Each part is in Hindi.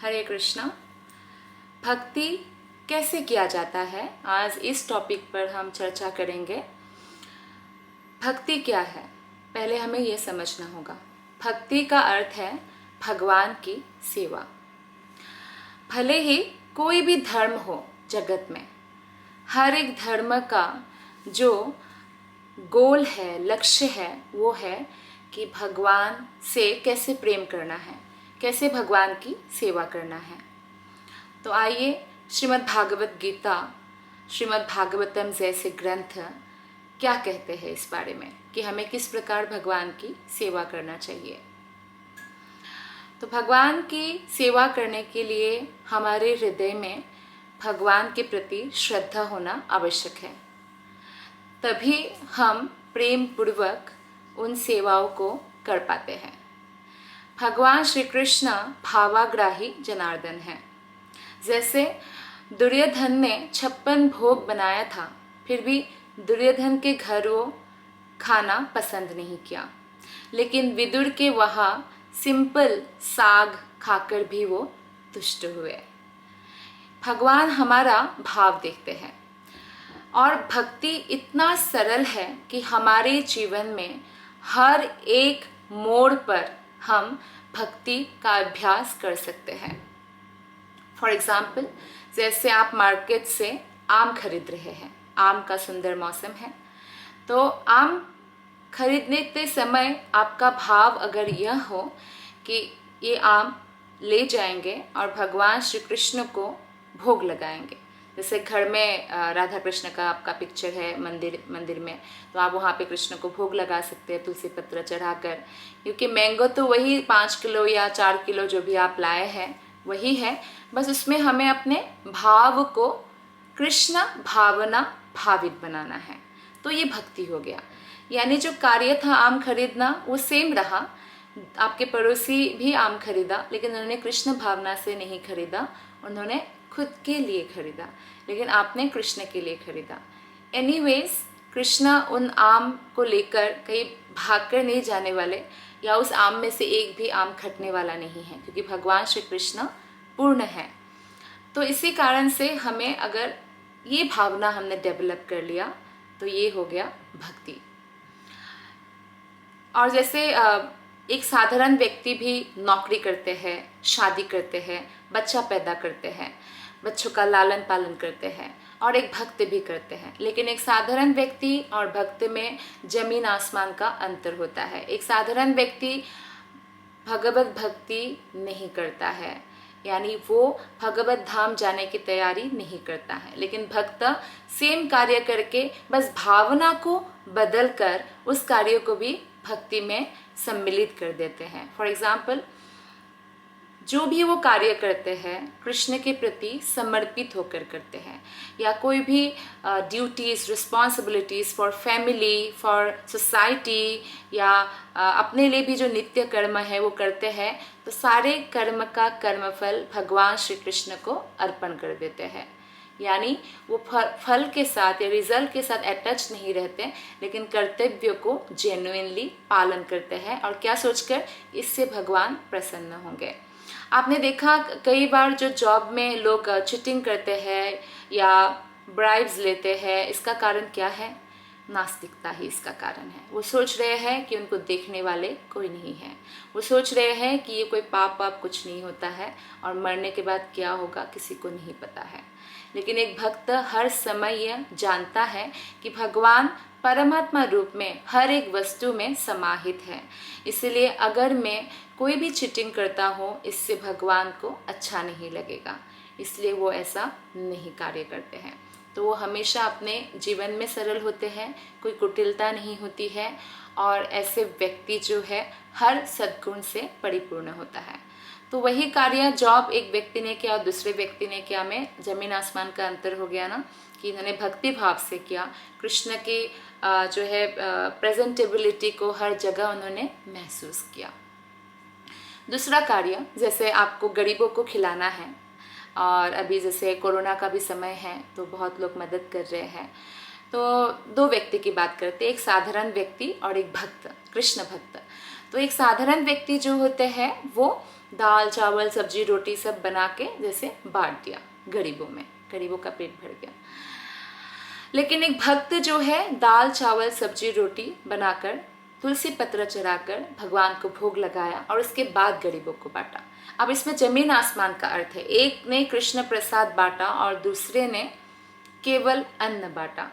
हरे कृष्णा। भक्ति कैसे किया जाता है, आज इस टॉपिक पर हम चर्चा करेंगे। भक्ति क्या है, पहले हमें यह समझना होगा। भक्ति का अर्थ है भगवान की सेवा। भले ही कोई भी धर्म हो जगत में, हर एक धर्म का जो गोल है, लक्ष्य है, वो है कि भगवान से कैसे प्रेम करना है, कैसे भगवान की सेवा करना है। तो आइए श्रीमद् भागवत गीता, श्रीमद् भागवतम जैसे ग्रंथ क्या कहते हैं इस बारे में कि हमें किस प्रकार भगवान की सेवा करना चाहिए। तो भगवान की सेवा करने के लिए हमारे हृदय में भगवान के प्रति श्रद्धा होना आवश्यक है, तभी हम प्रेम पूर्वक उन सेवाओं को कर पाते हैं। भगवान श्री कृष्ण भावाग्राही जनार्दन है। जैसे दुर्योधन ने 56 भोग बनाया था, फिर भी दुर्योधन के घर वो खाना पसंद नहीं किया, लेकिन विदुर के वहाँ सिंपल साग खाकर भी वो तुष्ट हुए। भगवान हमारा भाव देखते हैं और भक्ति इतना सरल है कि हमारे जीवन में हर एक मोड़ पर हम भक्ति का अभ्यास कर सकते हैं। फॉर एग्जाम्पल, जैसे आप मार्केट से आम खरीद रहे हैं, आम का सुंदर मौसम है, तो आम खरीदने के समय आपका भाव अगर यह हो कि ये आम ले जाएंगे और भगवान श्री कृष्ण को भोग लगाएंगे। जैसे घर में राधा कृष्ण का आपका पिक्चर है मंदिर में, तो आप वहाँ पे कृष्ण को भोग लगा सकते हैं तुलसी पत्र चढ़ाकर, क्योंकि मैंगो तो वही 5 किलो या 4 किलो जो भी आप लाए हैं वही है, बस उसमें हमें अपने भाव को कृष्ण भावना भावित बनाना है। तो ये भक्ति हो गया। यानी जो कार्य था आम खरीदना वो सेम रहा, आपके पड़ोसी भी आम खरीदा, लेकिन उन्होंने कृष्ण भावना से नहीं खरीदा, उन्होंने खुद के लिए खरीदा, लेकिन आपने कृष्ण के लिए खरीदा। एनीवेज, कृष्ण उन आम को लेकर कहीं भागकर नहीं जाने वाले, या उस आम में से एक भी आम खटने वाला नहीं है, क्योंकि भगवान श्री कृष्ण पूर्ण है। तो इसी कारण से हमें अगर ये भावना हमने डेवलप कर लिया तो ये हो गया भक्ति। और जैसे एक साधारण व्यक्ति भी नौकरी करते हैं, शादी करते हैं, बच्चा पैदा करते हैं, बच्चों का लालन पालन करते हैं, और एक भक्त भी करते हैं। लेकिन एक साधारण व्यक्ति और भक्त में जमीन आसमान का अंतर होता है। एक साधारण व्यक्ति भगवत भक्ति नहीं करता है, यानी वो भगवत धाम जाने की तैयारी नहीं करता है, लेकिन भक्त सेम कार्य करके बस भावना को बदल कर उस कार्य को भी भक्ति में सम्मिलित कर देते हैं। फॉर एग्जाम्पल, जो भी वो कार्य करते हैं कृष्ण के प्रति समर्पित होकर करते हैं, या कोई भी duties, responsibilities for family, for society, या अपने लिए भी जो नित्य कर्म है वो करते हैं, तो सारे कर्म का कर्मफल भगवान श्री कृष्ण को अर्पण कर देते हैं। यानी वो फल के साथ या रिजल्ट के साथ अटैच नहीं रहते, लेकिन कर्तव्य को जेन्युइनली पालन करते हैं, और क्या सोचकर, इससे भगवान प्रसन्न होंगे। आपने देखा कई बार जो जॉब में लोग चीटिंग करते हैं या ब्राइब्स लेते हैं, इसका कारण क्या है? नास्तिकता ही इसका कारण है। वो सोच रहे हैं कि उनको देखने वाले कोई नहीं है, वो सोच रहे हैं कि ये कोई पाप कुछ नहीं होता है, और मरने के बाद क्या होगा किसी को नहीं पता है। लेकिन एक भक्त हर समय यह जानता है कि भगवान परमात्मा रूप में हर एक वस्तु में समाहित है, इसलिए अगर मैं कोई भी चीटिंग करता हूँ, इससे भगवान को अच्छा नहीं लगेगा, इसलिए वो ऐसा नहीं कार्य करते हैं। तो वो हमेशा अपने जीवन में सरल होते हैं, कोई कुटिलता नहीं होती है, और ऐसे व्यक्ति जो है हर सद्गुण से परिपूर्ण होता है। तो वही कार्य जॉब एक व्यक्ति ने किया और दूसरे व्यक्ति ने किया, में जमीन आसमान का अंतर हो गया ना, कि इन्होंने भक्ति भाव से किया, कृष्ण की जो है प्रेजेंटेबिलिटी को हर जगह उन्होंने महसूस किया। दूसरा कार्य, जैसे आपको गरीबों को खिलाना है, और अभी जैसे कोरोना का भी समय है तो बहुत लोग मदद कर रहे हैं, तो 2 व्यक्ति की बात करते हैं, एक साधारण व्यक्ति और एक भक्त, कृष्ण भक्त। तो एक साधारण व्यक्ति जो होते हैं वो दाल चावल सब्जी रोटी सब बना के जैसे बांट दिया गरीबों में, गरीबों का पेट भर गया। लेकिन एक भक्त जो है दाल चावल सब्जी रोटी बनाकर तुलसी पत्र चढ़ाकर भगवान को भोग लगाया और उसके बाद गरीबों को बांटा। अब इसमें जमीन आसमान का अर्थ है। एक ने कृष्ण प्रसाद बांटा और दूसरे ने केवल अन्न बांटा।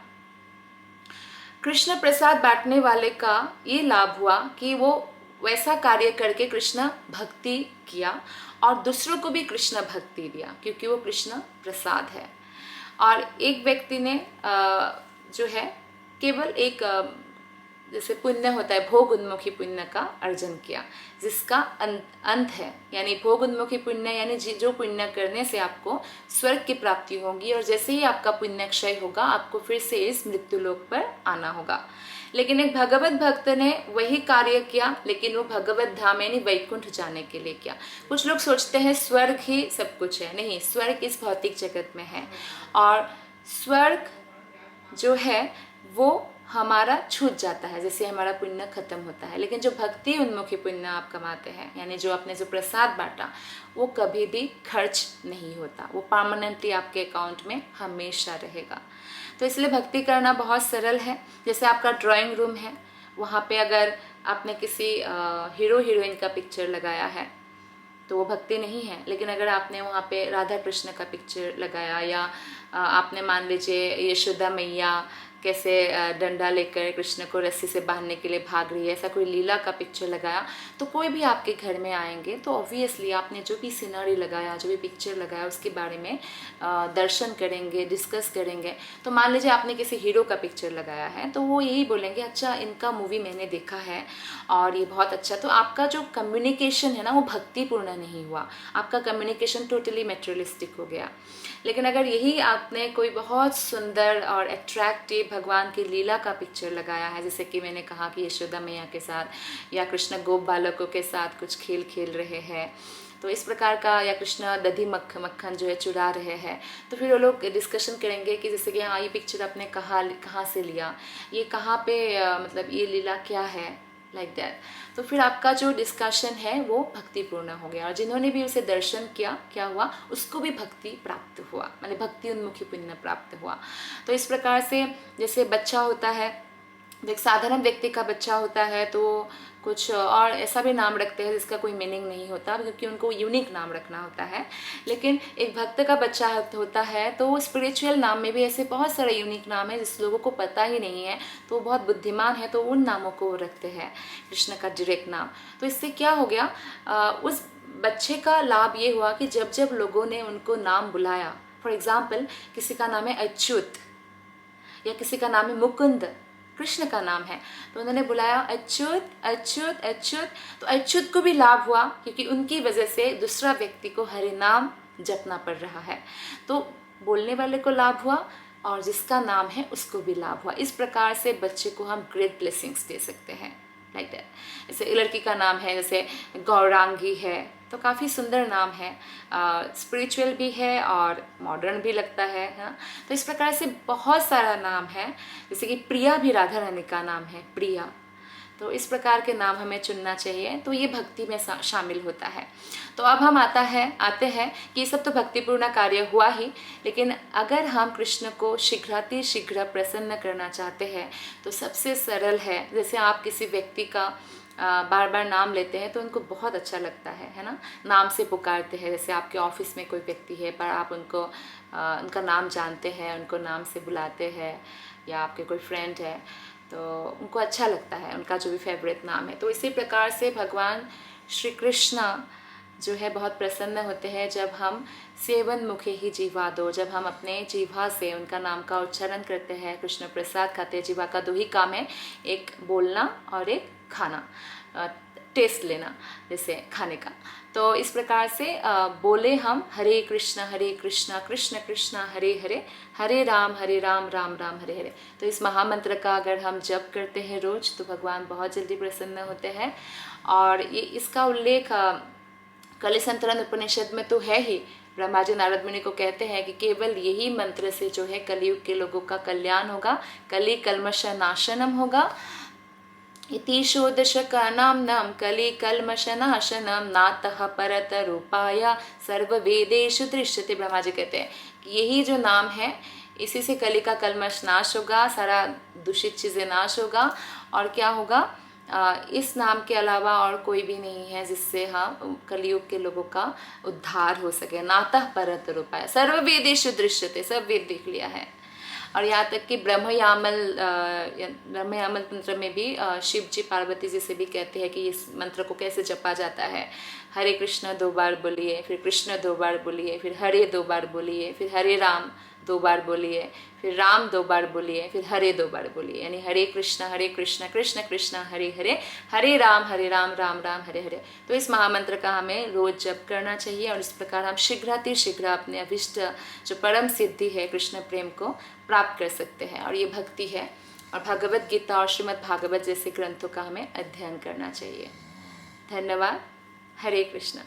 कृष्ण प्रसाद बांटने वाले का ये लाभ हुआ कि वो वैसा कार्य करके कृष्ण भक्ति किया और दूसरों को भी कृष्ण भक्ति दिया, क्योंकि वो कृष्ण प्रसाद है। और एक व्यक्ति ने जो है केवल एक जैसे पुण्य होता है, भोग उन्मुखी पुण्य का अर्जन किया, जिसका अंत है, यानी भोग उन्मुखी पुण्य यानी जो पुण्य करने से आपको स्वर्ग की प्राप्ति होगी और जैसे ही आपका पुण्य क्षय होगा आपको फिर से इस मृत्यु लोक पर आना होगा। लेकिन एक भगवत भक्त ने वही कार्य किया, लेकिन वो भगवत धाम यानी वैकुंठ जाने के लिए किया। कुछ लोग सोचते हैं स्वर्ग ही सब कुछ है, नहीं, स्वर्ग इस भौतिक जगत में है और स्वर्ग जो है वो हमारा छूट जाता है जैसे हमारा पुण्य खत्म होता है। लेकिन जो भक्ति उन्मुखी पुण्य आप कमाते हैं, यानी जो आपने जो प्रसाद बांटा, वो कभी भी खर्च नहीं होता, वो परमानेंटली आपके अकाउंट में हमेशा रहेगा। तो इसलिए भक्ति करना बहुत सरल है। जैसे आपका ड्राइंग रूम है, वहाँ पे अगर आपने किसी हीरो हीरोइन का पिक्चर लगाया है तो वो भक्ति नहीं है। लेकिन अगर आपने वहाँ पे राधा कृष्ण का पिक्चर लगाया या आपने मान लीजिए यशोदा मैया कैसे डंडा लेकर कृष्ण को रस्सी से बांधने के लिए भाग रही है, ऐसा कोई लीला का पिक्चर लगाया, तो कोई भी आपके घर में आएंगे तो ऑब्वियसली आपने जो भी सीनरी लगाया, जो भी पिक्चर लगाया, उसके बारे में दर्शन करेंगे, डिस्कस करेंगे। तो मान लीजिए आपने किसी हीरो का पिक्चर लगाया है तो वो यही बोलेंगे अच्छा इनका मूवी मैंने देखा है और ये बहुत अच्छा। तो आपका जो कम्युनिकेशन है ना वो भक्तिपूर्ण नहीं हुआ, आपका कम्युनिकेशन टोटली मेटेरियलिस्टिक हो गया। लेकिन अगर यही आपने कोई बहुत सुंदर और अट्रैक्टिव भगवान की लीला का पिक्चर लगाया है, जैसे कि मैंने कहा कि यशोदा मैया के साथ या कृष्ण गोप बालकों के साथ कुछ खेल खेल रहे हैं, तो इस प्रकार का, या कृष्ण दधी मक्खन जो है चुरा रहे हैं, तो फिर वो लोग डिस्कशन करेंगे कि जैसे कि हाँ ये पिक्चर आपने कहाँ से लिया, ये कहाँ पे मतलब ये लीला क्या है, लाइक दैट। तो फिर आपका जो डिस्कशन है वो भक्तिपूर्ण हो गया और जिन्होंने भी उसे दर्शन किया क्या हुआ, उसको भी भक्ति प्राप्त हुआ, माने भक्ति उन्मुखी पुण्य प्राप्त हुआ। तो इस प्रकार से जैसे बच्चा होता है, एक साधारण व्यक्ति का बच्चा होता है तो कुछ और ऐसा भी नाम रखते हैं जिसका कोई मीनिंग नहीं होता, क्योंकि उनको यूनिक नाम रखना होता है। लेकिन एक भक्त का बच्चा होता है तो स्पिरिचुअल नाम में भी ऐसे बहुत सारे यूनिक नाम है जिस लोगों को पता ही नहीं है, तो वो बहुत बुद्धिमान है तो उन नामों को वो रखते हैं कृष्ण का डायरेक्ट नाम। तो इससे क्या हो गया, उस बच्चे का लाभ ये हुआ कि जब जब लोगों ने उनको नाम बुलाया, फॉर एग्जाम्पल किसी का नाम है अच्युत या किसी का नाम है मुकुंद, कृष्ण का नाम है, तो उन्होंने बुलाया अच्युत अच्युत अच्युत, तो अच्युत को भी लाभ हुआ क्योंकि उनकी वजह से दूसरा व्यक्ति को हरि नाम जपना पड़ रहा है, तो बोलने वाले को लाभ हुआ और जिसका नाम है उसको भी लाभ हुआ। इस प्रकार से बच्चे को हम ग्रेट ब्लेसिंग्स दे सकते हैं, लाइक दैट। जैसे लड़की का नाम है जैसे गौरांगी है, तो काफ़ी सुंदर नाम है, स्पिरिचुअल भी है और मॉडर्न भी लगता है ना। तो इस प्रकार से बहुत सारा नाम है, जैसे कि प्रिया भी राधा रानी का नाम है, प्रिया। तो इस प्रकार के नाम हमें चुनना चाहिए, तो ये भक्ति में शामिल होता है। तो अब हम आते हैं कि ये सब तो भक्तिपूर्ण कार्य हुआ ही, लेकिन अगर हम कृष्ण को शीघ्र प्रसन्न करना चाहते हैं तो सबसे सरल है, जैसे आप किसी व्यक्ति का बार बार नाम लेते हैं तो उनको बहुत अच्छा लगता है ना, नाम से पुकारते हैं। जैसे आपके ऑफिस में कोई व्यक्ति है पर आप उनको उनका नाम जानते हैं, उनको नाम से बुलाते हैं, या आपके कोई फ्रेंड है तो उनको अच्छा लगता है, उनका जो भी फेवरेट नाम है। तो इसी प्रकार से भगवान श्री कृष्ण जो है बहुत प्रसन्न होते हैं जब हम सेवन मुखे ही जीवा दो, जब हम अपने जीवा से उनका नाम का उच्चारण करते हैं, कृष्ण प्रसाद खाते हैं। जीवा का दो ही काम है, एक बोलना और एक खाना, टेस्ट लेना जैसे खाने का। तो इस प्रकार से बोले हम हरे कृष्णा कृष्ण कृष्ण हरे हरे, हरे राम राम राम हरे हरे। तो इस महामंत्र का अगर हम जप करते हैं रोज तो भगवान बहुत जल्दी प्रसन्न होते हैं। और ये इसका उल्लेख कलिसंतरण उपनिषद में तो है ही। ब्रह्मा जी नारद मुनि को कहते हैं कि केवल यही मंत्र से जो है कलयुग के लोगों का कल्याण होगा, कली कल्मश नाशनम होगा इति षोडशकानाम्नां कलिकल्मषनाशनं नातः परतरूपाय सर्ववेदेषु दृश्यते। ब्रह्मा जी कहते हैं कि यही जो नाम है, इसी से कली का कल्मश नाश होगा, सारा दूषित चीज़ें नाश होगा। और क्या होगा, इस नाम के अलावा और कोई भी नहीं है जिससे हम कलयुग के लोगों का उद्धार हो सके। नातः परतरूपाय सर्ववेदेषु दृश्यते, सब वेद देख लिया है। और यहाँ तक कि ब्रह्मयामल मंत्र में भी शिव जी पार्वती जी से भी कहते हैं कि इस मंत्र को कैसे जपा जाता है। हरे कृष्ण 2 बार बोलिए, फिर कृष्ण 2 बार बोलिए, फिर हरे 2 बार बोलिए, फिर हरे राम 2 बार बोलिए, फिर राम 2 बार बोलिए, फिर हरे 2 बार बोलिए। यानी हरे कृष्ण कृष्ण कृष्ण हरे हरे, हरे राम राम राम हरे हरे। तो इस महामंत्र का हमें रोज जप करना चाहिए और इस प्रकार हम शीघ्र अपने अभिष्ट जो परम सिद्धि है कृष्ण प्रेम को प्राप्त कर सकते हैं। और ये भक्ति है। और भगवत गीता और श्रीमद् भागवत जैसे ग्रंथों का हमें अध्ययन करना चाहिए। धन्यवाद। हरे कृष्ण।